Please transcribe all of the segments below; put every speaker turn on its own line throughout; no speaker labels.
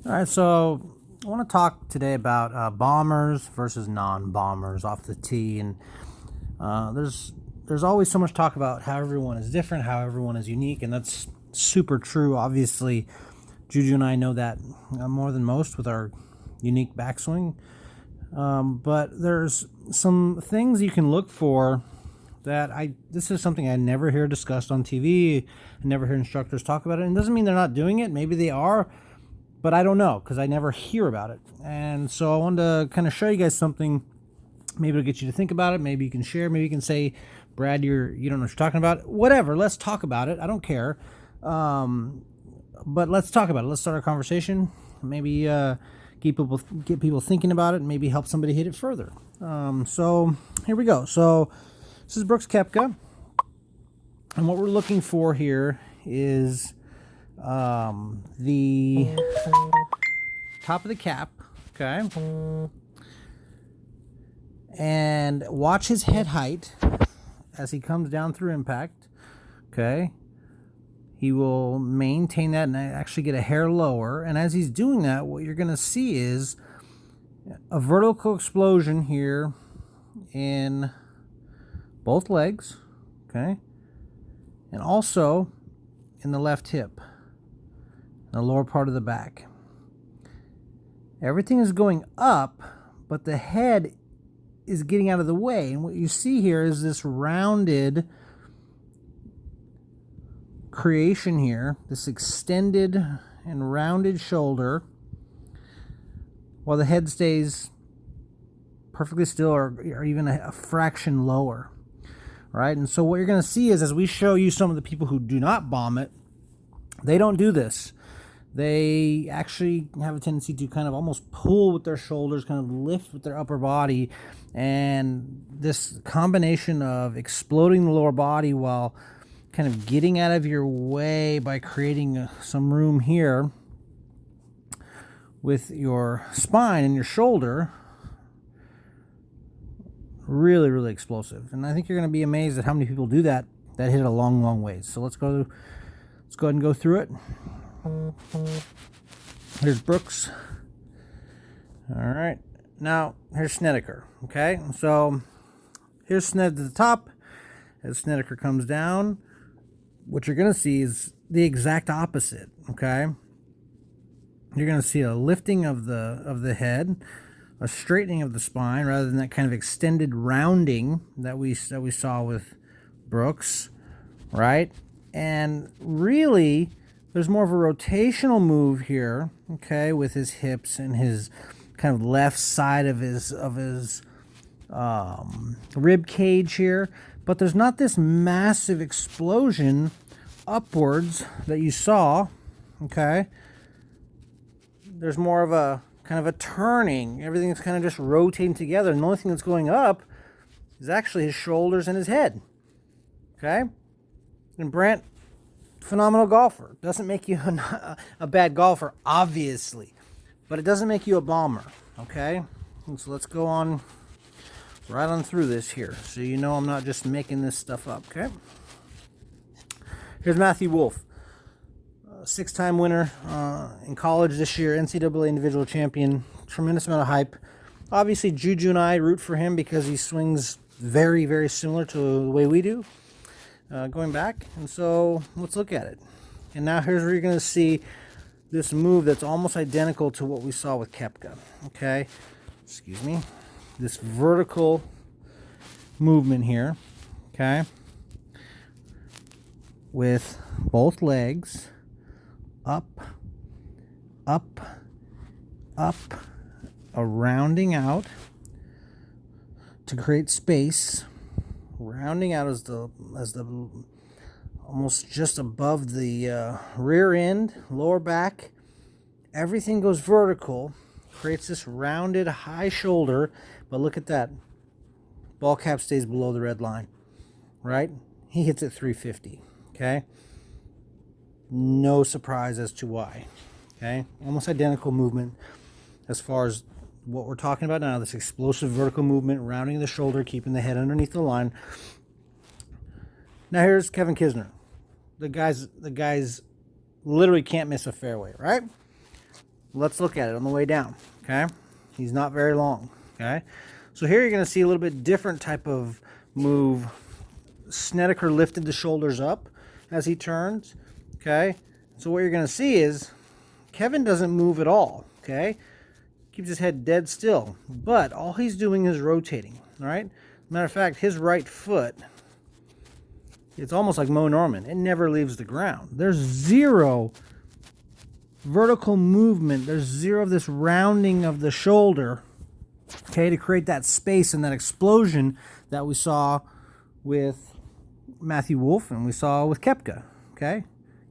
All right, so I want to talk today about bombers versus non-bombers off the tee, and there's always so much talk about how everyone is different, how everyone is unique, and that's super true. Obviously, Juju and I know that more than most with our unique backswing, but there's some things you can look for that this is something I never hear discussed on TV. I never hear instructors talk about it, and it doesn't mean they're not doing it. Maybe they are, but I don't know because I never hear about it. And so I wanted to kind of show you guys something. Maybe it'll get you to think about it. Maybe you can share. Maybe you can say, Brad, you don't know what you're talking about. Whatever. Let's talk about it. I don't care. But let's talk about it. Let's start a conversation. Maybe get people thinking about it. And maybe help somebody hit it further. So here we go. So this is Brooks Koepka, and what we're looking for here is the top of the cap, okay, and watch his head height as he comes down through impact, okay. He will maintain that and actually get a hair lower, and as he's doing that, what you're going to see is a vertical explosion here in both legs, okay, and also in the left hip, the lower part of the back. Everything is going up, but the head is getting out of the way. And what you see here is this rounded creation here, this extended and rounded shoulder, while the head stays perfectly still or even a fraction lower. Right? And so what you're going to see is, as we show you some of the people who do not bomb it, they don't do this. They actually have a tendency to kind of almost pull with their shoulders, kind of lift with their upper body. And this combination of exploding the lower body while kind of getting out of your way by creating some room here with your spine and your shoulder, really, really explosive. And I think you're going to be amazed at how many people do that hit it a long, long ways. So let's go ahead and go through it. Here's Brooks. All right. Now, here's Snedeker. Okay. So here's Sned at the top. As Snedeker comes down, what you're going to see is the exact opposite. Okay. You're going to see a lifting of the head, a straightening of the spine rather than that kind of extended rounding that we saw with Brooks, right? And really, there's more of a rotational move here, okay, with his hips and his kind of left side of his rib cage here. But there's not this massive explosion upwards that you saw, okay? There's more of a kind of a turning. Everything's kind of just rotating together. And the only thing that's going up is actually his shoulders and his head. Okay? And Brandt, phenomenal golfer. Doesn't make you a bad golfer, obviously. But it doesn't make you a bomber. Okay? And so let's go on right on through this here. So you know I'm not just making this stuff up. Okay? Here's Matthew Wolff. Six-time winner in college this year, NCAA individual champion, tremendous amount of hype. Obviously, Juju and I root for him because he swings very, very similar to the way we do, going back. And so let's look at it. And now here's where you're going to see this move that's almost identical to what we saw with Koepka. Okay, excuse me. This vertical movement here, okay, with both legs. Up, up, up, a rounding out to create space. Rounding out as the almost just above the rear end, lower back. Everything goes vertical, creates this rounded high shoulder. But look at that. Ball cap stays below the red line, right? He hits it 350, okay? No surprise as to why. Okay, almost identical movement as far as what we're talking about now. This explosive vertical movement, rounding the shoulder, keeping the head underneath the line. Now here's Kevin Kisner. The guys literally can't miss a fairway, right? Let's look at it on the way down, okay? He's not very long, okay? So here you're going to see a little bit different type of move. Snedeker lifted the shoulders up as he turns, okay? So what you're going to see is Kevin doesn't move at all, okay? Keeps his head dead still, but all he's doing is rotating, all right? Matter of fact, his right foot, it's almost like Mo Norman. It never leaves the ground. There's zero vertical movement. There's zero of this rounding of the shoulder, okay, to create that space and that explosion that we saw with Matthew Wolff and we saw with Koepka, okay?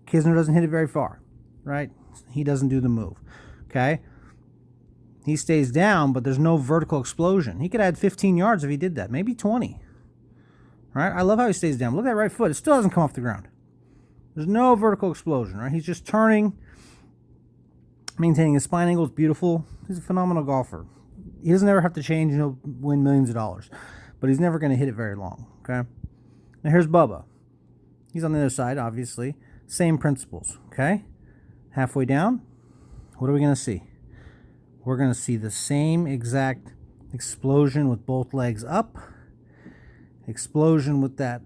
Kisner doesn't hit it very far, right? He doesn't do the move, okay? He stays down, but there's no vertical explosion. He could add 15 yards if he did that, maybe 20, right? I love how he stays down. Look at that right foot. It still hasn't come off the ground. There's no vertical explosion, right? He's just turning, maintaining his spine angle. It's beautiful. He's a phenomenal golfer. He doesn't ever have to change, win millions of dollars, but he's never going to hit it very long, okay? Now here's Bubba. He's on the other side, obviously. Same principles, okay? Halfway down, what are we going to see? We're going to see the same exact explosion with both legs up, explosion with that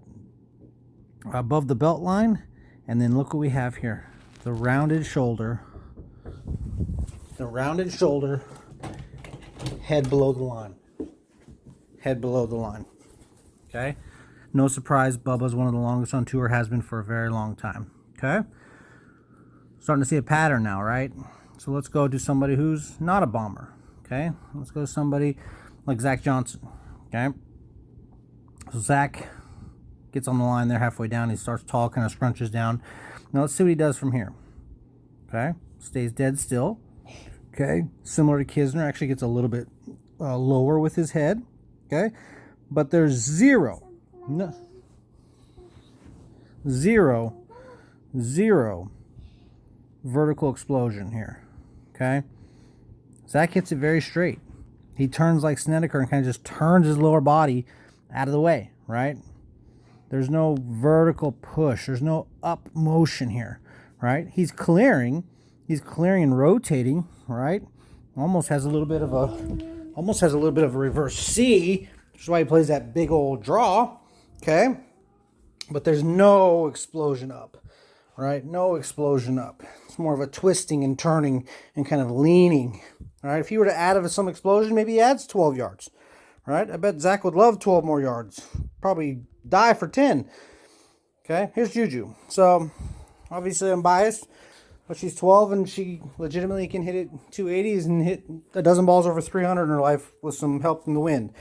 above the belt line, and then look what we have here. The rounded shoulder, head below the line. Head below the line. Okay? No surprise, Bubba's one of the longest on tour, has been for a very long time. Okay? Starting to see a pattern now, right? So let's go to somebody who's not a bomber. Okay? Let's go to somebody like Zach Johnson. Okay? So Zach gets on the line there halfway down. He starts tall, kind of scrunches down. Now let's see what he does from here. Okay? Stays dead still. Okay? Similar to Kisner, actually gets a little bit lower with his head. Okay? But there's zero vertical explosion here. Okay? Zach hits it very straight. He turns like Snedeker and kind of just turns his lower body out of the way, right? There's no vertical push. There's no up motion here, right? He's clearing and rotating, right? Almost has a little bit of a reverse C, which is why he plays that big old draw, okay? But there's no explosion up, right? No explosion up. It's more of a twisting and turning and kind of leaning, all right? If he were to add some explosion, maybe he adds 12 yards, right? I bet Zach would love 12 more yards. Probably die for 10. Okay, here's Juju. So, obviously I'm biased, but she's 12 and she legitimately can hit it 280s and hit a dozen balls over 300 in her life with some help from the wind.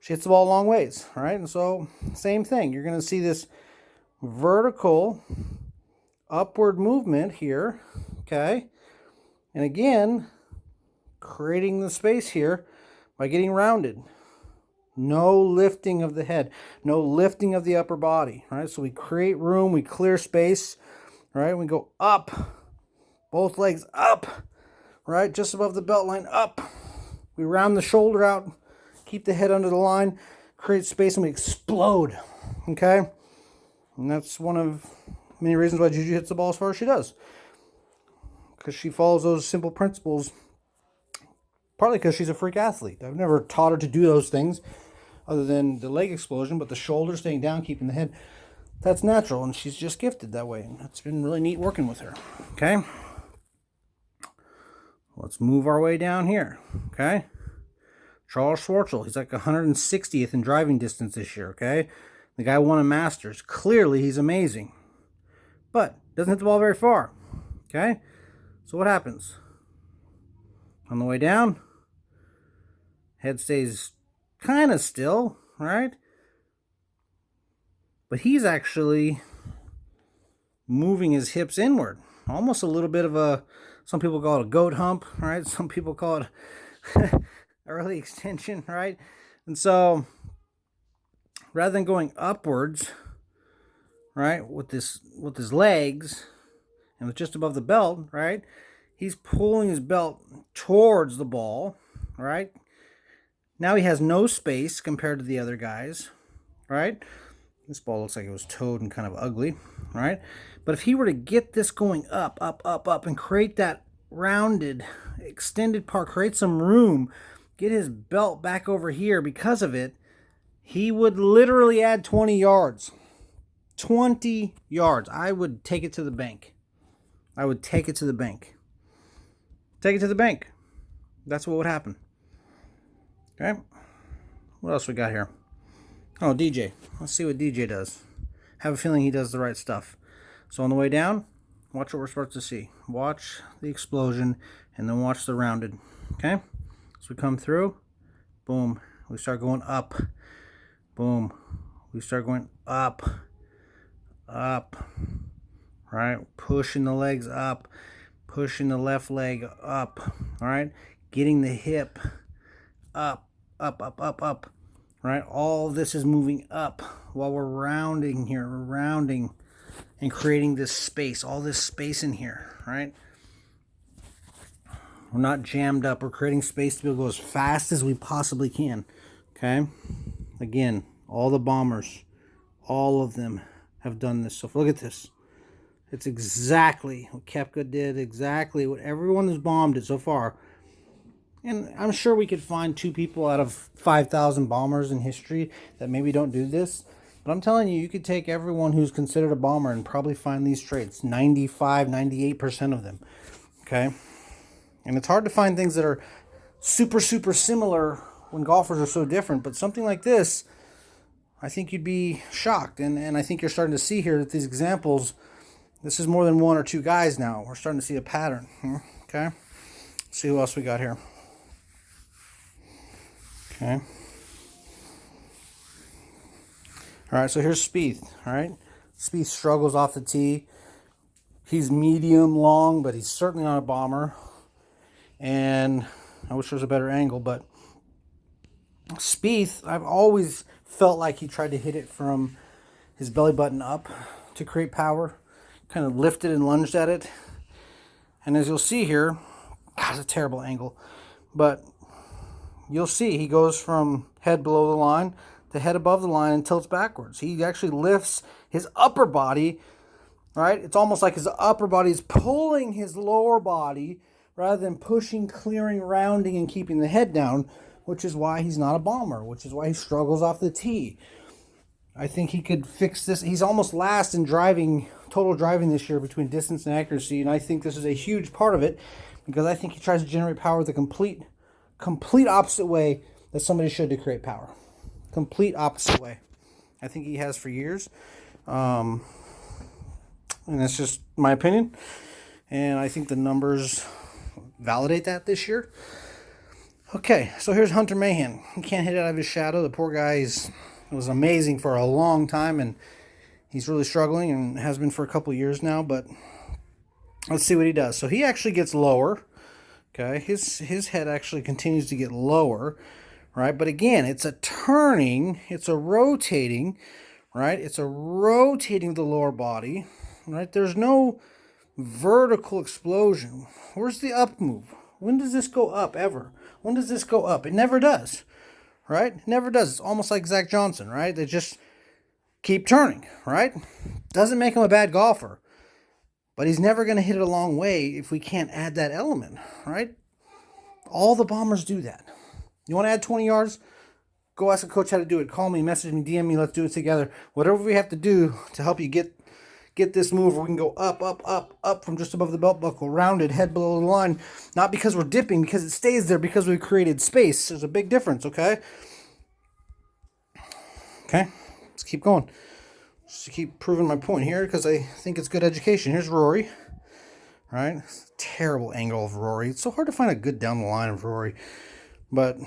She hits the ball a long ways, all right? And so, same thing. You're going to see this vertical upward movement here, okay? And again, creating the space here by getting rounded. No lifting of the head, no lifting of the upper body, right? So we create room, we clear space, right? We go up, both legs up, right? Just above the belt line, up. We round the shoulder out, keep the head under the line, create space, and we explode, okay? And that's one of many reasons why Juju hits the ball as far as she does. Because she follows those simple principles, partly because she's a freak athlete. I've never taught her to do those things other than the leg explosion, but the shoulder staying down, keeping the head, that's natural, and she's just gifted that way. And it's been really neat working with her, okay? Let's move our way down here, okay? Charl Schwartzel, he's like 160th in driving distance this year, okay? The guy won a Masters. Clearly, he's amazing. But doesn't hit the ball very far, okay? So what happens? On the way down, head stays kind of still, right? But he's actually moving his hips inward. Almost a little bit of a, some people call it a goat hump, right? Some people call it early extension, right? And so, rather than going upwards, right, with his legs and with just above the belt, right, he's pulling his belt towards the ball, right? Now he has no space compared to the other guys, right? This ball looks like it was towed and kind of ugly, right? But if he were to get this going up, and create that rounded extended part, create some room, get his belt back over here because of it, he would literally add 20 yards. 20 yards. I would take it to the bank. I would take it to the bank. Take it to the bank. That's what would happen. Okay. What else we got here? Oh, DJ. Let's see what DJ does. Have a feeling he does the right stuff. So on the way down, watch what we're supposed to see. Watch the explosion and then watch the rounded. Okay? So we come through. Boom. We start going up. Boom. We start going up. Up. Right? Pushing the legs up. Pushing the left leg up. All right? Getting the hip up. Up, up, up, up. Right? All this is moving up while we're rounding here. We're rounding and creating this space. All this space in here. Right? We're not jammed up. We're creating space to be able to go as fast as we possibly can. Okay? Again, all the bombers, all of them have done this. So look at this. It's exactly what Koepka did, exactly what everyone who's bombed it so far. And I'm sure we could find 2 people out of 5,000 bombers in history that maybe don't do this. But I'm telling you, you could take everyone who's considered a bomber and probably find these traits. 95, 98% of them. Okay? And it's hard to find things that are super, super similar when golfers are so different. But something like this, I think you'd be shocked. And I think you're starting to see here that these examples, this is more than 1 or 2 guys now. We're starting to see a pattern here. Okay? Let's see who else we got here. Okay. All right, so here's Spieth. All right. Spieth struggles off the tee. He's medium long, but he's certainly not a bomber. And I wish there was a better angle, but Spieth, I've always felt like he tried to hit it from his belly button up to create power. Kind of lifted and lunged at it. And as you'll see here, God, it's a terrible angle, but you'll see he goes from head below the line to head above the line and tilts backwards. He actually lifts his upper body, right? It's almost like his upper body is pulling his lower body rather than pushing, clearing, rounding, and keeping the head down, which is why he's not a bomber, which is why he struggles off the tee. I think he could fix this. He's almost last in driving, total driving this year between distance and accuracy, and I think this is a huge part of it because I think he tries to generate power the complete opposite way that somebody should to create power. Complete opposite way. I think he has for years. And that's just my opinion. And I think the numbers validate that this year. Okay, so here's Hunter Mahan. He can't hit it out of his shadow. The poor guy was amazing for a long time, and he's really struggling and has been for a couple years now. But let's see what he does. So he actually gets lower. Okay, his head actually continues to get lower, right? But again, it's a turning, it's a rotating, right? It's a rotating of the lower body, right? There's no vertical explosion. Where's the up move? When does this go up ever? When does this go up? It never does, right? It never does. It's almost like Zach Johnson, right? They just keep turning, right? Doesn't make him a bad golfer. But he's never going to hit it a long way if we can't add that element, right? All the bombers do that. You want to add 20 yards? Go ask a coach how to do it. Call me, message me, DM me. Let's do it together. Whatever we have to do to help you get this move where we can go up, up, up, up from just above the belt buckle, rounded, head below the line. Not because we're dipping, because it stays there because we've created space. There's a big difference, okay? Okay, let's keep going. Just to keep proving my point here because I think it's good education. Here's Rory, right? Terrible angle of Rory. It's so hard to find a good down the line of Rory. But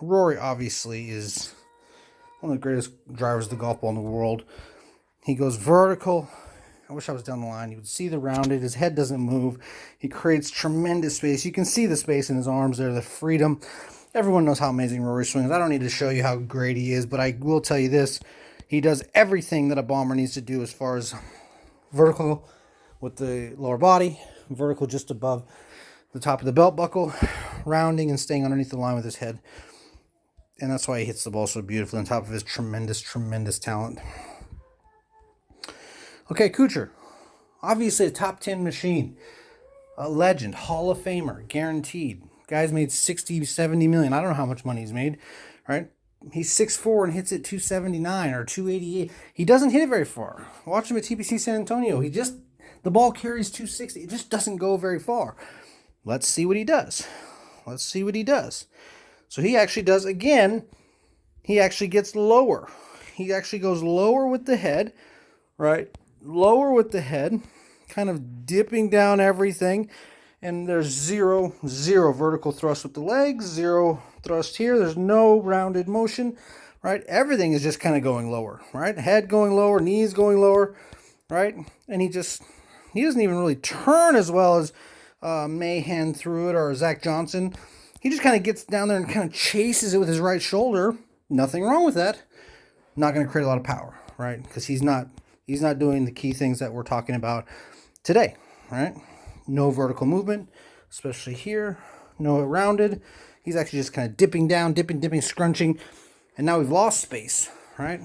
Rory obviously is one of the greatest drivers of the golf ball in the world. He goes vertical. I wish I was down the line. You would see the rounded. His head doesn't move. He creates tremendous space. You can see the space in his arms there, the freedom. Everyone knows how amazing Rory swings. I don't need to show you how great he is, but I will tell you this. He does everything that a bomber needs to do as far as vertical with the lower body, vertical just above the top of the belt buckle, rounding and staying underneath the line with his head. And that's why he hits the ball so beautifully on top of his tremendous, tremendous talent. Okay, Kuchar. Obviously a top 10 machine. A legend, Hall of Famer, guaranteed. Guy's made 60, 70 million. I don't know how much money he's made, right? He's 6'4" and hits it 279 or 288. He doesn't hit it very far. Watch him at TPC San Antonio. The ball carries 260. It just doesn't go very far. Let's see what he does. Let's see what he does. So he actually does, again, he actually gets lower. He actually goes lower with the head, right? Lower with the head, kind of dipping down everything. And there's zero vertical thrust with the legs, zero thrust here. There's no rounded motion, right? Everything is just kind of going lower, right? Head going lower, knees going lower, right? And he doesn't even really turn as well as Mahan threw it or Zach Johnson. He just kind of gets down there and kind of chases it with his right shoulder. Nothing wrong with that. Not going to create a lot of power, right? Because he's not doing the key things that we're talking about today, right? No vertical movement, especially here. No rounded. He's actually just kind of dipping down, dipping, scrunching. And now we've lost space, right?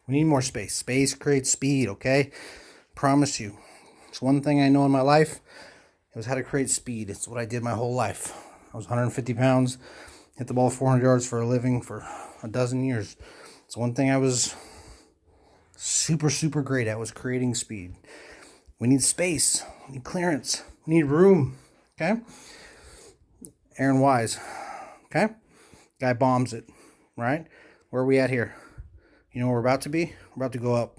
We need more space. Space creates speed, okay? Promise you. It's one thing I know in my life. It was how to create speed. It's what I did my whole life. I was 150 pounds. Hit the ball 400 yards for a living for a dozen years. It's one thing I was super great at, was creating speed. We need space. We need clearance. We need room. Okay? Aaron Wise. Okay? Guy bombs it. Right? Where are we at here? You know where we're about to be? We're about to go up.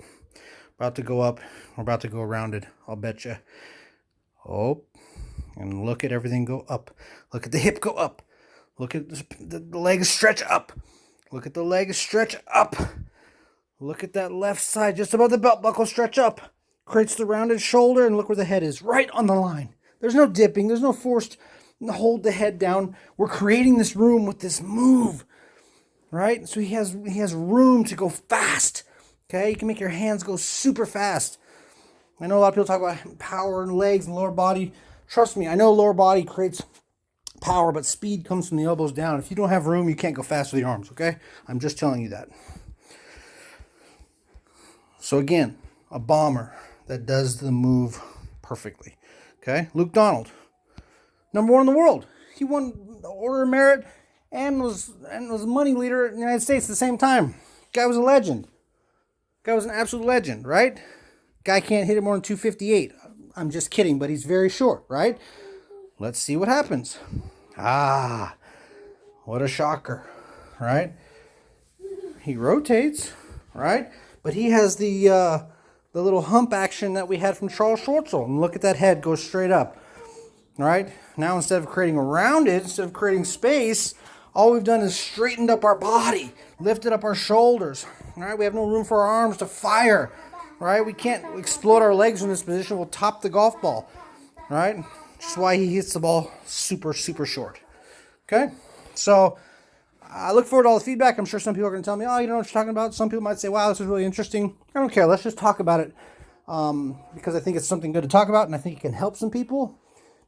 About to go up. We're about to go rounded. I'll bet you. Oh. And look at everything go up. Look at the hip go up. Look at the legs stretch up. Look at the legs stretch up. Look at that left side just above the belt buckle stretch up. Creates the rounded shoulder, and look where the head is, right on the line. There's no dipping. There's no forced hold the head down. We're creating this room with this move, right? So he has room to go fast, okay? You can make your hands go super fast. I know a lot of people talk about power and legs and lower body. Trust me, I know lower body creates power, but speed comes from the elbows down. If you don't have room, you can't go fast with your arms, okay? I'm just telling you that. So again, a bomber that does the move perfectly. Okay? Luke Donald, number 1 in the world. He won the Order of Merit and was a money leader in the United States at the same time. Guy was a legend. Guy was an absolute legend, right? Guy can't hit it more than 258. I'm just kidding, but he's very short, right? Let's see what happens. What a shocker, right? He rotates, right? But he has the little hump action that we had from Charl Schwartzel. And look at that head go straight up. All right? Now instead of creating a rounded, instead of creating space, all we've done is straightened up our body, lifted up our shoulders. All right? We have no room for our arms to fire. All right? We can't explode our legs in this position. We'll top the golf ball. All right? Which is why he hits the ball super short. Okay? So I look forward to all the feedback. I'm sure some people are going to tell me, oh, you don't know what you're talking about. Some people might say, wow, this is really interesting. I don't care. Let's just talk about it because I think it's something good to talk about, and I think it can help some people.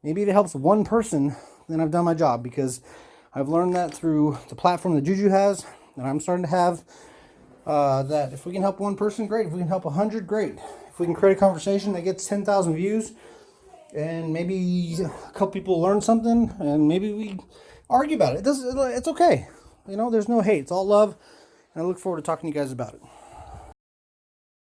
Maybe if it helps one person, then I've done my job, because I've learned that through the platform that Juju has, and I'm starting to have, that if we can help one person, great. If we can help 100, great. If we can create a conversation that gets 10,000 views, and maybe a couple people learn something, and maybe we argue about it. It's okay. You know, there's no hate. It's all love. And I look forward to talking to you guys about it.